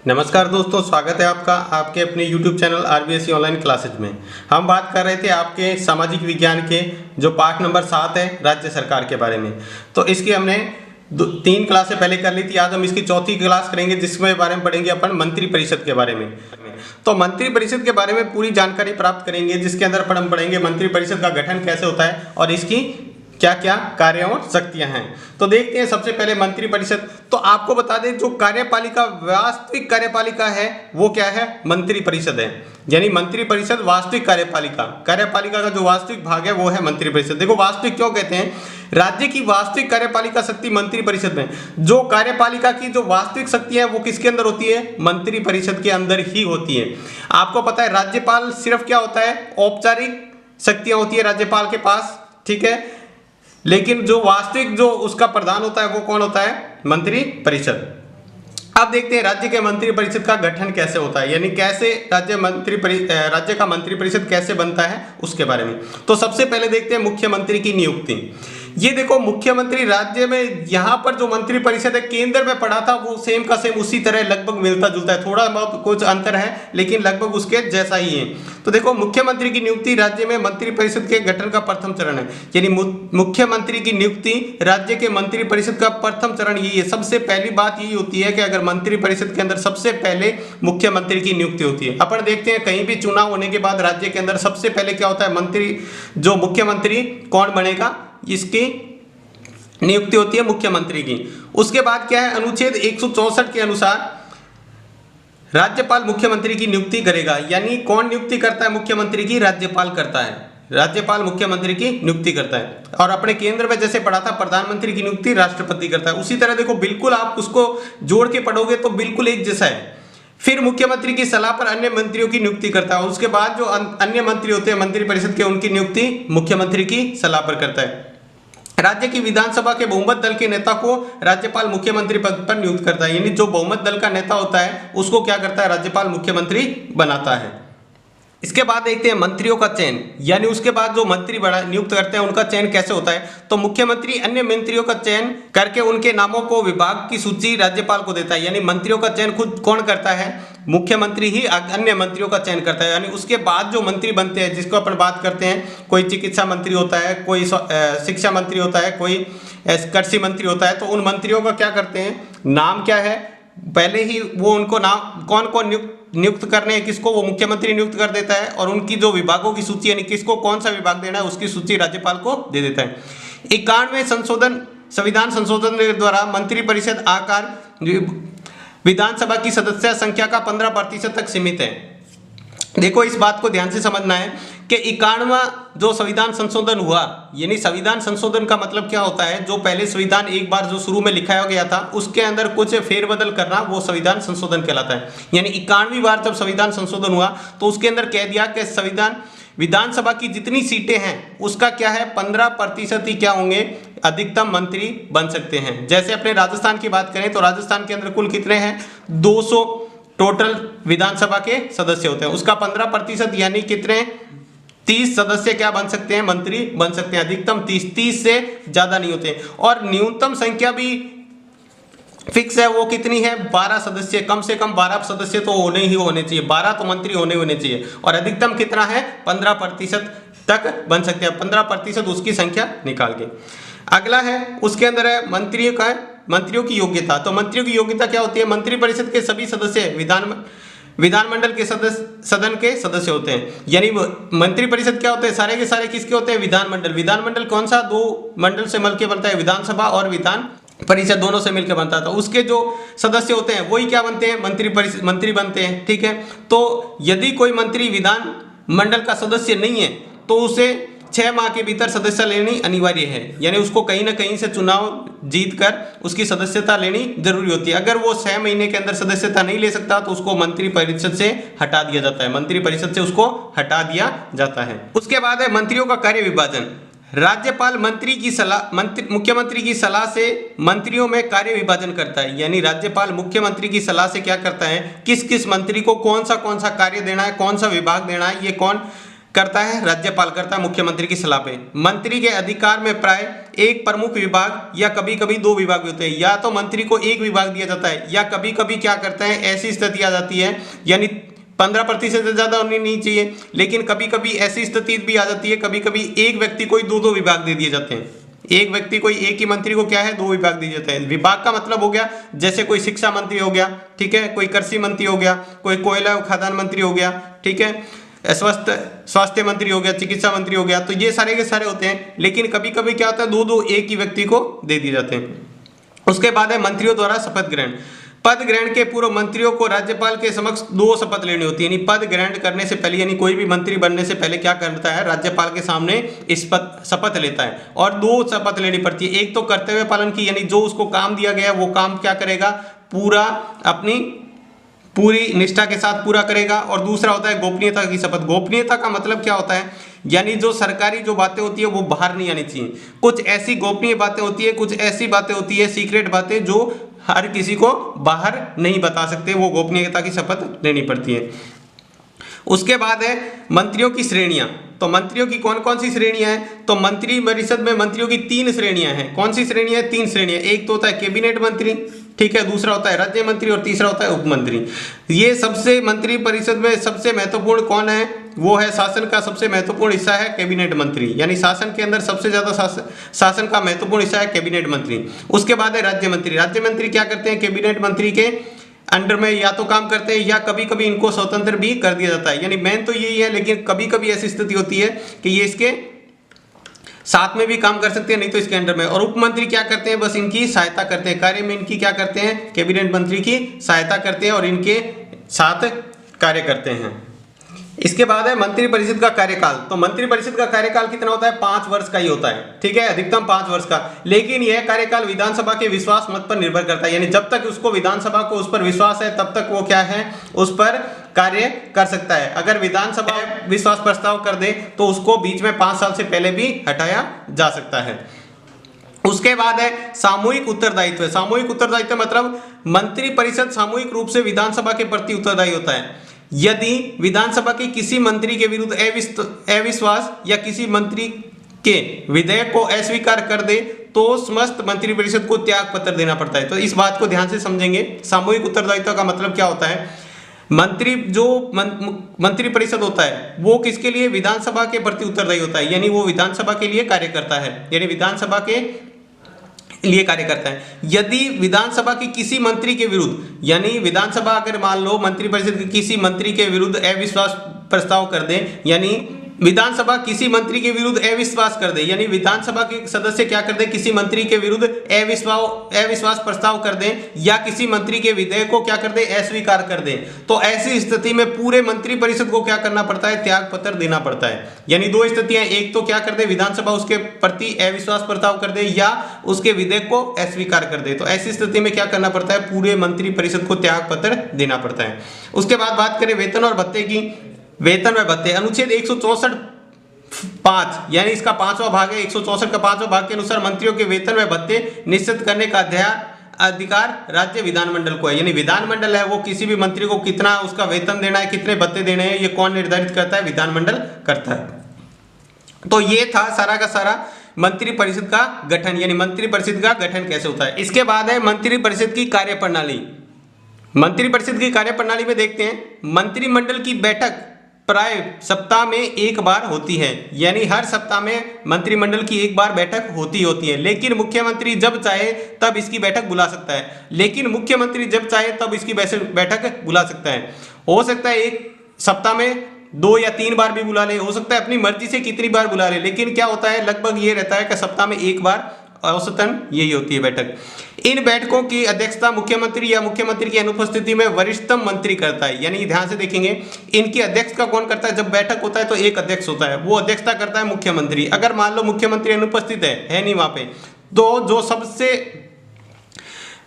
नमस्कार दोस्तों, स्वागत है आपका आपके अपने YouTube channel RBSE online classes में। हम बात कर रहे थे आपके सामाजिक विज्ञान के जो पाठ नंबर 7 है राज्य सरकार के बारे में। तो इसकी हमने 3 क्लासें पहले कर ली थी। आज हम इसकी चौथी क्लास करेंगे जिसमें बारे में पढ़ेंगे अपन मंत्री परिषद के बारे में। तो मंत्री परिषद के बारे में पूरी जानकारी प्राप्त करेंगे, जिसके अंदर हम पढ़ेंगे मंत्री परिषद का गठन कैसे होता है और इसकी क्या क्या कार्य और शक्तियां हैं। तो देखते हैं सबसे पहले मंत्री परिषद। तो आपको बता दें जो कार्यपालिका वास्तविक कार्यपालिका है वो क्या है, मंत्री परिषद है। यानी मंत्री परिषद वास्तविक कार्यपालिका का जो वास्तविक भाग है वो है मंत्री परिषद। देखो वास्तविक क्यों कहते हैं, राज्य की वास्तविक कार्यपालिका शक्ति मंत्री परिषद में, जो कार्यपालिका की जो वास्तविक शक्ति है वो किसके अंदर होती है, मंत्री परिषद के अंदर ही होती है। आपको पता है राज्यपाल सिर्फ क्या होता है, औपचारिक शक्तियां होती है राज्यपाल के पास, ठीक है, लेकिन जो वास्तविक जो उसका प्रधान होता है वो कौन होता है, मंत्री परिषद। अब देखते हैं राज्य के मंत्री परिषद का गठन कैसे होता है, यानी कैसे राज्य का मंत्री परिषद कैसे बनता है उसके बारे में। तो सबसे पहले देखते हैं मुख्यमंत्री की नियुक्ति। ये देखो मुख्यमंत्री राज्य में, यहाँ पर जो मंत्री परिषद है केंद्र में पढ़ा था वो सेम का सेम उसी तरह लगभग मिलता जुलता है, थोड़ा बहुत कुछ अंतर है लेकिन लगभग उसके जैसा ही है। तो देखो मुख्यमंत्री की नियुक्ति राज्य में मंत्री परिषद के गठन का प्रथम चरण है। यानी मुख्यमंत्री की नियुक्ति राज्य के मंत्री परिषद का प्रथम चरण यही है। सबसे पहली बात यही होती है कि अगर मंत्री परिषद के अंदर सबसे पहले मुख्यमंत्री की नियुक्ति होती है। अपन देखते हैं कहीं भी चुनाव होने के बाद राज्य के अंदर सबसे पहले क्या होता है, मंत्री जो मुख्यमंत्री कौन बनेगा इसकी नियुक्ति होती है मुख्यमंत्री की। उसके बाद क्या है, अनुच्छेद 164 के अनुसार राज्यपाल मुख्यमंत्री की नियुक्ति करेगा। यानी कौन नियुक्ति करता है मुख्यमंत्री की, राज्यपाल करता है। राज्यपाल मुख्यमंत्री की नियुक्ति करता है। और अपने केंद्र में जैसे पढ़ा था प्रधानमंत्री की नियुक्ति राष्ट्रपति करता है, उसी तरह देखो बिल्कुल आप उसको जोड़ के पढ़ोगे तो बिल्कुल एक जैसा है। फिर मुख्यमंत्री की सलाह पर अन्य मंत्रियों की नियुक्ति करता है। उसके बाद जो अन्य मंत्री होते हैं मंत्री परिषद के, उनकी नियुक्ति मुख्यमंत्री की सलाह पर करता है। राज्य की विधानसभा के बहुमत दल के नेता को राज्यपाल मुख्यमंत्री पद पर नियुक्त करता है। यानी जो बहुमत दल का नेता होता है उसको क्या करता है, राज्यपाल मुख्यमंत्री बनाता है। इसके बाद देखते हैं मंत्रियों का चयन, यानी उसके बाद जो मंत्री नियुक्त करते हैं उनका चयन कैसे होता है। तो मुख्यमंत्री अन्य मंत्रियों का चयन करके उनके नामों को विभाग की सूची राज्यपाल को देता है। यानी मंत्रियों का चयन खुद कौन करता है, मुख्यमंत्री ही अन्य मंत्रियों का चयन करता है। यानी उसके बाद जो मंत्री बनते हैं, जिसको अपन बात करते हैं, कोई चिकित्सा मंत्री होता है, कोई शिक्षा मंत्री होता है, कोई कृषि मंत्री होता है, तो उन मंत्रियों का क्या करते हैं, नाम क्या है, पहले ही वो उनको नाम कौन कौन नियुक्त करने हैं किसको, वो मुख्यमंत्री नियुक्त कर देता है। और उनकी जो विभागों की सूची, यानी किसको कौन सा विभाग देना है उसकी सूची राज्यपाल को दे देता है। 91वें संविधान संशोधन के द्वारा मंत्री परिषद आकार विधानसभा की सदस्य संख्या का 15% तक सीमित है। देखो इस बात को ध्यान से समझना है कि 91वां जो संविधान संशोधन हुआ, यानी संविधान संशोधन का मतलब क्या होता है, जो पहले संविधान एक बार जो शुरू में लिखाया गया था उसके अंदर कुछ फेरबदल करना, वो संविधान संशोधन कहलाता है। यानी 91वीं बार जब संविधान संशोधन हुआ तो उसके अंदर कह दिया कि विधानसभा की जितनी सीटें हैं उसका क्या है, 15% ही क्या होंगे, अधिकतम मंत्री बन सकते हैं। जैसे अपने राजस्थान की बात करें तो राजस्थान के अंदर कुल कितने हैं, 200 टोटल विधानसभा के सदस्य होते हैं, उसका 15% यानी कितने, 30 सदस्य क्या बन सकते हैं, मंत्री बन सकते हैं। अधिकतम 30 से ज्यादा नहीं होते। और न्यूनतम संख्या भी फिक्स है, वो कितनी है, 12 सदस्य, कम से कम 12 सदस्य तो होने ही होने चाहिए, 12 तो मंत्री होने चाहिए। और अधिकतम कितना है, 15% तक बन सकते हैं, 15% उसकी संख्या निकाल के। अगला है उसके अंदर है मंत्रियों की योग्यता। तो मंत्रियों की योग्यता क्या होती है, मंत्री परिषद के सभी सदस्य विधानमंडल के सदन के सदस्य होते हैं। यानी मंत्री परिषद क्या होते हैं, सारे के सारे किसके होते हैं, विधानमंडल कौन सा, 2 मंडल से मिलकर बनता है, विधानसभा और विधान परिषद दोनों से मिलकर बनता था। उसके जो सदस्य होते हैं वही क्या बनते हैं, मंत्री बनते हैं, ठीक है। तो यदि कोई मंत्री विधान मंडल का सदस्य नहीं है तो उसे 6 माह के भीतर सदस्यता लेनी अनिवार्य है। यानी उसको कहीं ना कहीं से चुनाव जीत कर उसकी सदस्यता लेनी जरूरी होती है। अगर वो 6 महीने के अंदर सदस्यता नहीं ले सकता तो उसको मंत्री परिषद से हटा दिया जाता है, मंत्री परिषद से उसको हटा दिया जाता है। उसके बाद है मंत्रियों का कार्य विभाजन। राज्यपाल मुख्यमंत्री की सलाह से मंत्रियों में कार्य विभाजन करता है। यानी राज्यपाल मुख्यमंत्री की सलाह से क्या करता है, किस किस मंत्री को कौन सा कार्य देना है, कौन सा विभाग देना है, ये कौन करता है? राज्यपाल करता है मुख्यमंत्री की सलाह पे। मंत्री के अधिकार में प्राय एक प्रमुख विभाग या कभी कभी दो विभाग भी होते हैं। या तो मंत्री को एक विभाग दिया जाता है या कभी कभी क्या करते हैं, ऐसी स्थिति आ जाती है, यानी 15% से ज्यादा होनी नहीं चाहिए, लेकिन कभी कभी ऐसी स्थिति भी आ जाती है, कभी कभी एक व्यक्ति को दो दो विभाग दे दिए जाते हैं। एक व्यक्ति को, एक ही मंत्री को क्या है, दो विभाग दिए जाते हैं। विभाग का मतलब हो गया जैसे कोई शिक्षा मंत्री हो गया, ठीक है, कोई कृषि मंत्री हो गया, कोई कोयला और खदान मंत्री हो गया, ठीक है, स्वास्थ्य मंत्री हो गया, चिकित्सा मंत्री हो गया। तो ये सारे के सारे होते हैं, लेकिन कभी कभी क्या होता है, दो दो एक ही व्यक्ति को दे दिए जाते हैं। उसके बाद है मंत्रियों द्वारा शपथ ग्रहण। पद ग्रहण के पूर्व मंत्रियों को राज्यपाल के समक्ष दो शपथ लेनी होती है। यानी पद ग्रहण करने से पहले, यानी कोई भी मंत्री बनने से पहले क्या करता है, राज्यपाल के सामने इस शपथ लेता है और दो शपथ लेनी पड़ती है। एक तो कर्तव्य पालन की, यानी जो उसको काम दिया गया वो काम क्या करेगा, पूरा अपनी पूरी निष्ठा के साथ पूरा करेगा। और दूसरा होता है गोपनीयता की शपथ। गोपनीयता का मतलब क्या होता है, यानी जो सरकारी जो बातें होती है वो बाहर नहीं आनी चाहिए। कुछ ऐसी गोपनीय बातें होती है, कुछ ऐसी बातें होती है, सीक्रेट बातें, जो हर किसी को बाहर नहीं बता सकते, वो गोपनीयता की शपथ लेनी पड़ती है। उसके बाद है मंत्रियों की श्रेणियां। तो मंत्रियों की कौन कौन सी श्रेणियां हैं, तो मंत्री परिषद में मंत्रियों की 3 श्रेणियां हैं। कौन सी श्रेणियां हैं, 3 श्रेणियां। एक तो होता है कैबिनेट मंत्री, ठीक है, दूसरा होता है राज्य मंत्री और तीसरा होता है उप मंत्री। ये सबसे मंत्री परिषद में सबसे महत्वपूर्ण कौन है, वो है शासन का सबसे महत्वपूर्ण हिस्सा है कैबिनेट मंत्री। यानी शासन के अंदर सबसे ज्यादा शासन का महत्वपूर्ण हिस्सा है कैबिनेट मंत्री। उसके बाद है राज्य मंत्री। राज्य मंत्री क्या करते हैं, कैबिनेट मंत्री के अंडर में या तो काम करते हैं या कभी कभी इनको स्वतंत्र भी कर दिया जाता है। यानी मेन तो यही है, लेकिन कभी कभी ऐसी स्थिति होती है कि ये इसके साथ में भी काम कर सकते हैं, नहीं तो इसके अंडर में। और उप मंत्री क्या करते हैं, बस इनकी सहायता करते हैं, कार्य में इनकी क्या करते हैं, कैबिनेट मंत्री की सहायता करते हैं और इनके साथ कार्य करते हैं। इसके बाद है मंत्री परिषद का कार्यकाल। तो मंत्री परिषद का कार्यकाल कितना होता है, 5 वर्ष का ही होता है, ठीक है, अधिकतम 5 वर्ष का। लेकिन यह कार्यकाल विधानसभा के विश्वास मत पर निर्भर करता है। यानी जब तक उसको विधानसभा को उस पर विश्वास है तब तक वो क्या है, उस पर कार्य कर सकता है। अगर विधानसभा विश्वास प्रस्ताव कर दे तो उसको बीच में 5 साल से पहले भी हटाया जा सकता है। उसके बाद है सामूहिक उत्तरदायित्व। सामूहिक उत्तरदायित्व मतलब मंत्री परिषद सामूहिक रूप से विधानसभा के प्रति उत्तरदायी होता है। यदि विधानसभा के किसी मंत्री के विरुद्ध अविश्वास या किसी मंत्री के विधेयक को अस्वीकार कर दे तो समस्त मंत्री परिषद को त्याग पत्र देना पड़ता है। तो इस बात को ध्यान से समझेंगे। सामूहिक उत्तरदायित्व का मतलब क्या होता है, मंत्री परिषद होता है वो किसके लिए, विधानसभा के प्रति उत्तरदायी होता है। यानी वो विधानसभा के लिए कार्य करता है, यानी विधानसभा के लिए कार्य करता है। यदि विधानसभा की किसी मंत्री के विरुद्ध, यानी विधानसभा अगर मान लो मंत्री परिषद के किसी मंत्री के विरुद्ध अविश्वास प्रस्ताव कर दे, यानी विधानसभा किसी मंत्री के विरुद्ध अविश्वास कर दे, यानी विधानसभा के सदस्य क्या कर दे, किसी मंत्री के विरुद्ध अविश्वास प्रस्ताव कर दे या किसी मंत्री के विधेयक को क्या कर दे, अस्वीकार कर दे, तो ऐसी स्थिति में पूरे मंत्री परिषद को क्या करना पड़ता है, त्याग पत्र देना पड़ता है। यानी 2 स्थितियां, एक तो क्या कर दे, विधानसभा उसके प्रति अविश्वास प्रस्ताव कर दे या उसके विधेयक को अस्वीकार कर दे, तो ऐसी स्थिति में क्या करना पड़ता है, पूरे मंत्री परिषद को त्याग पत्र देना पड़ता है। उसके बाद बात करें वेतन और भत्ते की। वेतन व भत्ते अनुच्छेद 164(5) यानी इसका 5वां भाग है, 164 का 5वां भाग के अनुसार मंत्रियों के वेतन व भत्ते निश्चित करने का अधिकार राज्य विधानमंडल को है। यानी विधानमंडल है वो किसी भी मंत्री को कितना उसका वेतन देना है, कितने भत्ते देने हैं, ये कौन निर्धारित करता है, विधानमंडल करता है। तो ये था सारा का सारा मंत्री परिषद का गठन, यानी मंत्री परिषद का गठन कैसे होता है। इसके बाद है मंत्री परिषद की कार्यप्रणाली। मंत्री परिषद की कार्यप्रणाली में देखते हैं, मंत्रिमंडल की बैठक प्राय सप्ताह में एक बार होती है। यानी हर सप्ताह में मंत्रिमंडल की एक बार बैठक होती है। लेकिन मुख्यमंत्री जब चाहे तब इसकी बैठक बुला सकता है। लेकिन मुख्यमंत्री जब चाहे तब इसकी बैठक बुला सकता है। हो सकता है एक सप्ताह में 2 या 3 बार भी बुला ले, हो सकता है अपनी मर्जी से कितनी बार बुला ले, लेकिन क्या होता है, लगभग ये रहता है कि सप्ताह में एक बार औसतन यही होती है बैठक। इन बैठकों की अध्यक्षता मुख्यमंत्री या मुख्यमंत्री की अनुपस्थिति में वरिष्ठतम मंत्री करता है। यानी ध्यान से देखेंगे, इनकी अध्यक्ष का कौन करता है, जब बैठक होता है तो एक अध्यक्ष होता है, वो अध्यक्षता करता है मुख्यमंत्री। अगर मान लो मुख्यमंत्री अनुपस्थित है नहीं वहां पे, तो जो सबसे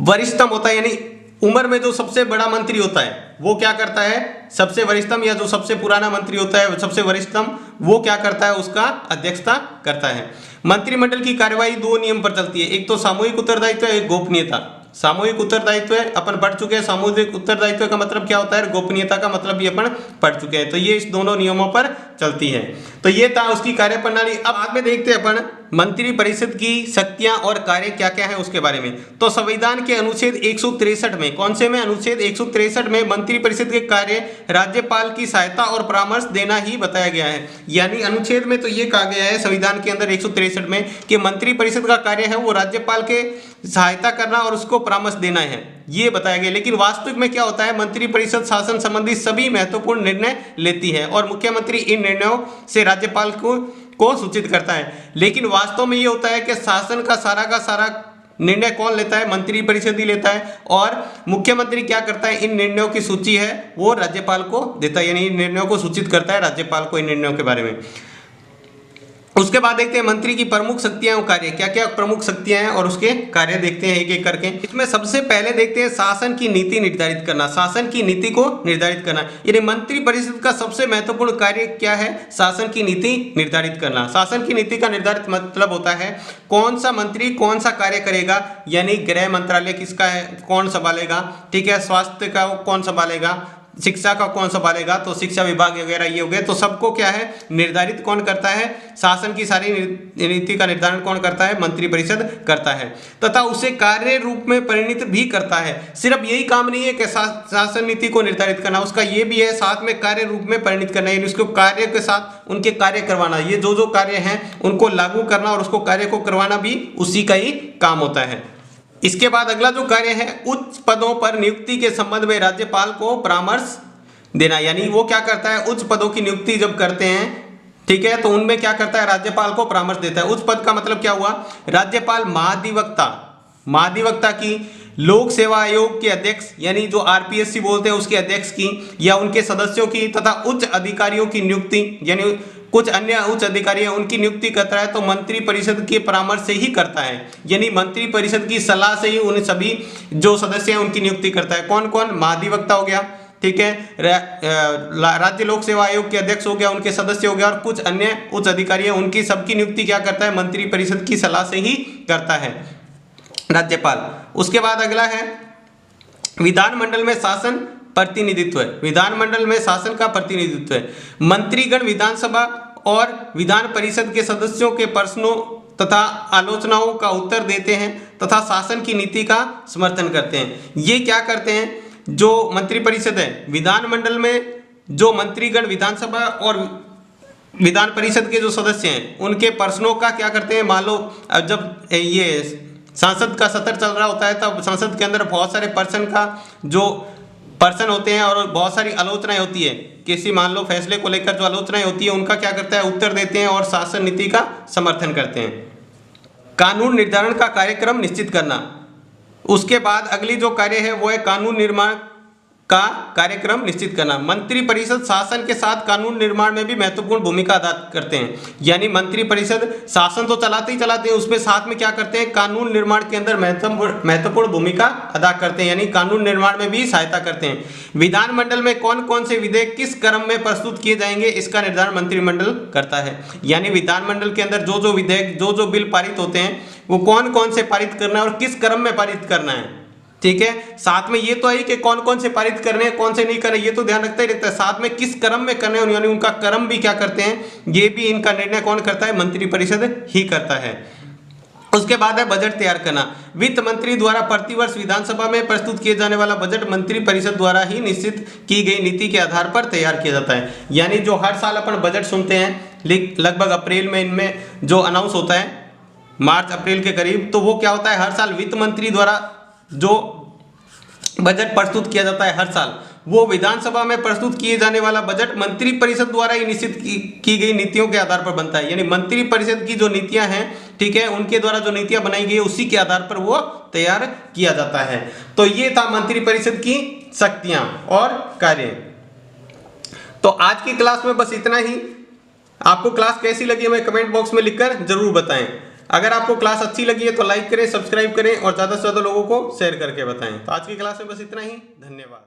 वरिष्ठतम होता है, यानी उम्र में जो सबसे बड़ा मंत्री होता है वो क्या करता है, सबसे वरिष्ठतम या जो सबसे पुराना मंत्री होता है सबसे वरिष्ठतम, वो क्या करता है, उसका अध्यक्षता करता है। मंत्रिमंडल की कार्यवाही 2 नियम पर चलती है, एक तो सामूहिक उत्तरदायित्व, एक गोपनीयता। सामूहिक उत्तरदायित्व है अपन पढ़ चुके हैं। सामूहिक उत्तरदायित्व का मतलब क्या होता है, गोपनीयता का मतलब भी अपन पढ़ चुके हैं। तो ये इस दोनों नियमों पर चलती है। तो ये था उसकी कार्यप्रणाली। अब बाद में देखते हैं अपन मंत्री परिषद की शक्तियां और कार्य क्या क्या है उसके बारे में। तो संविधान के अनुच्छेद 163 में, कौन से में, अनुच्छेद 163 में मंत्री परिषद के कार्य राज्यपाल की सहायता और परामर्श देना ही बताया गया है। यानी अनुच्छेद में तो ये कहा गया है संविधान के अंदर 163 में कि मंत्री परिषद का कार्य है वो राज्यपाल के सहायता करना और उसको परामर्श देना है, ये बताया गया। लेकिन वास्तविक में क्या होता है, मंत्री परिषद शासन संबंधी सभी महत्वपूर्ण निर्णय लेती है और मुख्यमंत्री इन निर्णयों से राज्यपाल को सूचित करता है। लेकिन वास्तव में ये होता है कि शासन का सारा निर्णय कौन लेता है, मंत्री परिषद ही लेता है। और मुख्यमंत्री क्या करता है, इन निर्णयों की सूची है वो राज्यपाल को देता है, यानी इन निर्णयों को सूचित करता है राज्यपाल को इन निर्णयों के बारे में। उसके बाद देखते हैं मंत्री की प्रमुख शक्तियां और कार्य, क्या क्या प्रमुख शक्तियां हैं और उसके कार्य देखते हैं एक एक करके। इसमें सबसे पहले देखते हैं शासन की नीति निर्धारित करना, शासन की नीति को निर्धारित करना। यानी मंत्री परिषद का सबसे महत्वपूर्ण कार्य क्या है, शासन की नीति निर्धारित करना। शासन की नीति का निर्धारित मतलब होता है कौन सा मंत्री कौन सा कार्य करेगा, यानी गृह मंत्रालय किसका है, कौन संभालेगा, ठीक है, स्वास्थ्य का कौन संभालेगा, शिक्षा का कौन संभालेगा, तो शिक्षा विभाग वगैरह ये हो गए। तो सबको क्या है निर्धारित कौन करता है, शासन की सारी नीति का निर्धारण कौन करता है, मंत्री परिषद करता है, तथा उसे कार्य रूप में परिणित भी करता है। सिर्फ यही काम नहीं है कि शासन नीति को निर्धारित करना, उसका ये भी है साथ में कार्य रूप में परिणित करना, यानी उसको कार्य के साथ उनके कार्य करवाना, ये जो कार्य हैं उनको लागू करना और उसको कार्य को करवाना भी उसी का ही काम होता है। इसके बाद अगला जो कार्य है उच्च पदों पर नियुक्ति के संबंध में राज्यपाल को परामर्श देना। यानी वो क्या करता है, उच्च पदों की नियुक्ति जब करते हैं, ठीक है, तो उनमें क्या करता है, राज्यपाल को परामर्श देता है। उच्च पद का मतलब क्या हुआ, राज्यपाल महाधिवक्ता की, लोक सेवा आयोग के अध्यक्ष यानी जो आरपीएससी बोलते हैं उसके अध्यक्ष की या उनके सदस्यों की, तथा उच्च अधिकारियों की नियुक्ति, यानी कुछ अन्य उच्च अधिकारी हैं उनकी नियुक्ति करता है तो मंत्री परिषद के परामर्श से ही करता है। यानी मंत्री परिषद की सलाह से ही उन सभी जो सदस्य हैं उनकी नियुक्ति करता है। कौन कौन, महाधिवक्ता हो गया, ठीक है, राज्य लोक सेवा आयोग के अध्यक्ष हो गया, उनके सदस्य हो गया, और कुछ अन्य उच्च अधिकारी हैं उनकी सबकी नियुक्ति क्या करता है, मंत्री परिषद की सलाह से ही करता है राज्यपाल। उसके बाद अगला है विधानमंडल में शासन प्रतिनिधित्व है। विधानमंडल में शासन का प्रतिनिधित्व है। मंत्रीगण विधानसभा और विधान परिषद के सदस्यों के प्रश्नों तथा आलोचनाओं का उत्तर देते हैं तथा शासन की नीति का समर्थन करते हैं। ये क्या करते हैं, जो मंत्री परिषद है विधानमंडल में, जो मंत्रीगण विधानसभा और विधान परिषद के जो सदस्य हैं उनके प्रश्नों का क्या करते हैं, मान लो जब ये संसद का सत्र चल रहा होता है तब संसद के अंदर बहुत सारे पर्सन होते हैं और बहुत सारी आलोचनाएं होती है, किसी मान लो फैसले को लेकर जो आलोचनाएं होती है उनका क्या करता है, उत्तर देते हैं और शासन नीति का समर्थन करते हैं। कानून निर्धारण का कार्यक्रम निश्चित करना। उसके बाद अगली जो कार्य है वो है कानून निर्माण का कार्यक्रम निश्चित करना। मंत्री परिषद शासन के साथ कानून निर्माण में भी महत्वपूर्ण भूमिका अदा करते हैं। यानी मंत्री परिषद शासन तो चलाते ही चलाते हैं, उसमें साथ में क्या करते हैं, कानून निर्माण के अंदर महत्वपूर्ण भूमिका अदा करते हैं, यानी कानून निर्माण में भी सहायता करते हैं। विधानमंडल में कौन कौन से विधेयक किस क्रम में प्रस्तुत किए जाएंगे इसका निर्धारण मंत्रिमंडल करता है। यानी विधानमंडल के अंदर जो विधेयक जो बिल पारित होते हैं वो कौन कौन से पारित करना है और किस क्रम में पारित करना है, ठीक है। साथ में ये तो है कि कौन कौन से पारित करने हैं कौन से नहीं करने, ये तो ध्यान रखता ही रहता है, साथ में किस क्रम में करने हैं, यानी उनका क्रम भी क्या करते हैं, ये भी इनका निर्णय कौन करता है, मंत्री परिषद ही करता है। उसके बाद है बजट तैयार करना। वित्त मंत्री द्वारा प्रतिवर्ष विधानसभा में प्रस्तुत किए जाने वाला बजट मंत्री परिषद द्वारा ही निश्चित की गई नीति के आधार पर तैयार किया जाता है। यानी जो हर साल अपन बजट सुनते हैं लगभग अप्रैल में इनमें जो अनाउंस होता है, मार्च अप्रैल के करीब, तो वो क्या होता है, हर साल वित्त मंत्री द्वारा जो बजट प्रस्तुत किया जाता है हर साल, वो विधानसभा में प्रस्तुत किए जाने वाला बजट मंत्री परिषद द्वारा ही निश्चित की गई नीतियों के आधार पर बनता है। यानी मंत्री परिषद की जो नीतियां हैं, ठीक है, उनके द्वारा जो नीतियां बनाई गई उसी के आधार पर वो तैयार किया जाता है। तो ये था मंत्री परिषद की शक्तियां और कार्य। तो आज की क्लास में बस इतना ही। आपको क्लास कैसी लगी हमें कमेंट बॉक्स में लिखकर जरूर बताएं। अगर आपको क्लास अच्छी लगी है तो लाइक करें, सब्सक्राइब करें और ज़्यादा से ज़्यादा लोगों को शेयर करके बताएं। तो आज की क्लास में बस इतना ही, धन्यवाद।